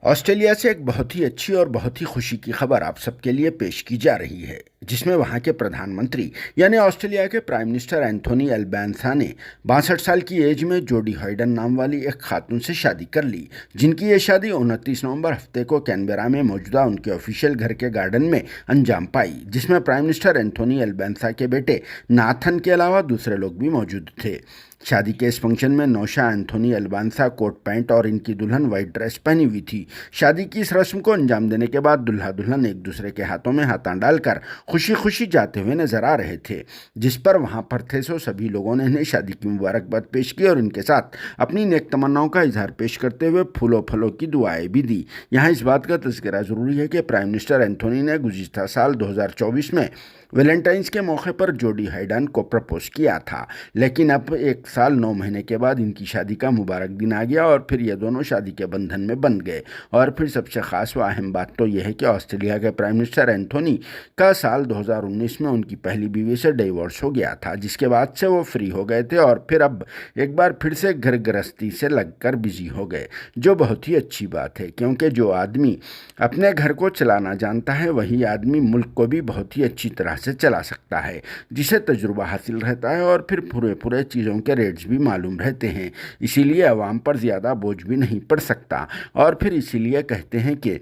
Australia से एक बहुत ही अच्छी और बहुत ही खुशी की खबर आप सबके लिए पेश की जा रही है, जिसमें वहां के प्रधानमंत्री यानी ऑस्ट्रेलिया के प्राइम मिनिस्टर एंथोनी एल्बानसा ने 62 साल की एज में जोडी हाइडन नाम वाली एक खातून से शादी कर ली, जिनकी ये शादी 29 नवंबर हफ्ते को कैनबेरा में मौजूदा उनके ऑफिशियल घर के गार्डन में अंजाम पाई, जिसमें प्राइम मिनिस्टर एंथोनी एल्बानसा के बेटे नाथन के अलावा दूसरे लोग भी मौजूद थे। शादी के इस फंक्शन में नौशा एंथोनी एल्बानसा कोट पैंट और इनकी दुल्हन वाइट ड्रेस पहनी हुई थी। शादी की इस रस्म को अंजाम देने के बाद दुल्हा दुल्हन एक दूसरे के हाथों में हाथां डालकर खुशी खुशी जाते हुए नजर आ रहे थे, जिस पर वहां पर थे सो सभी लोगों ने इन्हें शादी की मुबारकबाद पेश की और इनके साथ अपनी नेक तमन्नाओं का इजहार पेश करते हुए फूलों फलों की दुआएं भी दी। यहाँ इस बात का तज़किरा जरूरी है कि प्राइम मिनिस्टर एंथोनी ने गुज़िश्ता साल 2024 में वैलेंटाइंस के मौके पर जोडी हाइडन को प्रपोज किया था, लेकिन अब 1 साल 9 महीने के बाद इनकी शादी का मुबारक दिन आ गया और फिर ये दोनों शादी के बंधन में बंध गए। और फिर सबसे ख़ास व अहम बात तो यह है कि ऑस्ट्रेलिया के प्राइम मिनिस्टर एंथोनी का साल 2019 में उनकी पहली बीवी से डिवोर्स हो गया था, जिसके बाद से वो फ्री हो गए थे और फिर अब एक बार फिर से घर गृहस्थी से लगकर बिजी हो गए, जो बहुत ही अच्छी बात है, क्योंकि जो आदमी अपने घर को चलाना जानता है वही आदमी मुल्क को भी बहुत ही अच्छी तरह से चला सकता है, जिसे तजुर्बा हासिल रहता है और फिर पूरे पूरे चीज़ों के रेट्स भी मालूम रहते हैं। इसीलिए आवाम पर ज़्यादा बोझ भी नहीं पड़ सकता और फिर इसीलिए कहते हैं कि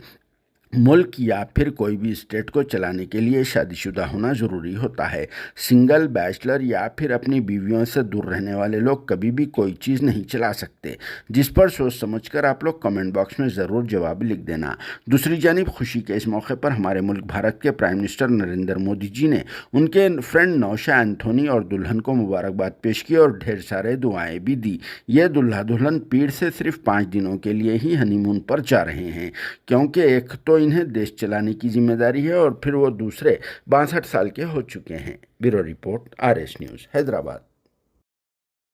मुल्क या फिर कोई भी स्टेट को चलाने के लिए शादीशुदा होना ज़रूरी होता है। सिंगल, बैचलर या फिर अपनी बीवियों से दूर रहने वाले लोग कभी भी कोई चीज़ नहीं चला सकते, जिस पर सोच समझकर आप लोग कमेंट बॉक्स में ज़रूर जवाब लिख देना। दूसरी जानिब खुशी के इस मौके पर हमारे मुल्क भारत के प्राइम मिनिस्टर नरेंद्र मोदी जी ने उनके फ्रेंड नौशा एंथोनी और दुल्हन को मुबारकबाद पेश की और ढेर सारे दुआएँ भी दी। ये दुल्हा दुल्हन पीढ़ से सिर्फ 5 दिनों के लिए ही हनीमून पर जा रहे हैं, क्योंकि एक तो इन्हें देश चलाने की जिम्मेदारी है और फिर वो दूसरे 62 साल के हो चुके हैं। Bureau report, RS news, Hyderabad.